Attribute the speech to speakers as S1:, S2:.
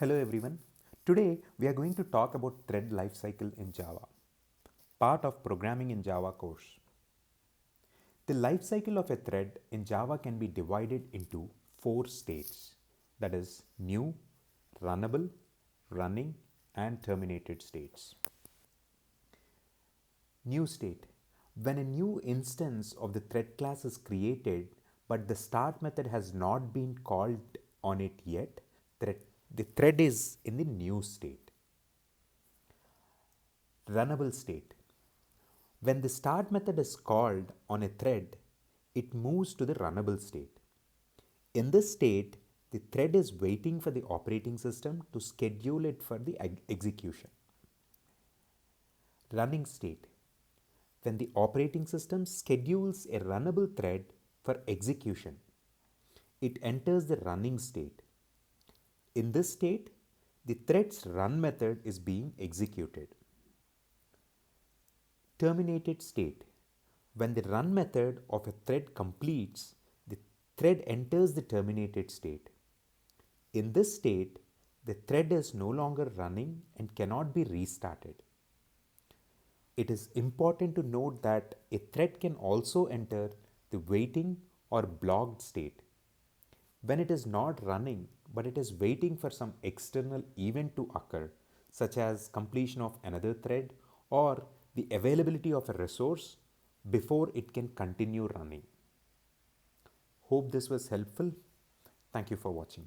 S1: Hello everyone. Today we are going to talk about thread lifecycle in Java, part of programming in Java course. The lifecycle of a thread in Java can be divided into 4 states, that is new, runnable, running and terminated states. New state. When a new instance of the thread class is created but the start method has not been called on it yet, the thread is in the new state. Runnable state. When the start method is called on a thread, it moves to the runnable state. In this state, the thread is waiting for the operating system to schedule it for the execution. Running state. When the operating system schedules a runnable thread for execution, it enters the running state. In this state, the thread's run method is being executed. Terminated state. When the run method of a thread completes, the thread enters the terminated state. In this state, the thread is no longer running and cannot be restarted. It is important to note that a thread can also enter the waiting or blocked state. When it is not running, but it is waiting for some external event to occur, such as completion of another thread or the availability of a resource before it can continue running. Hope this was helpful. Thank you for watching.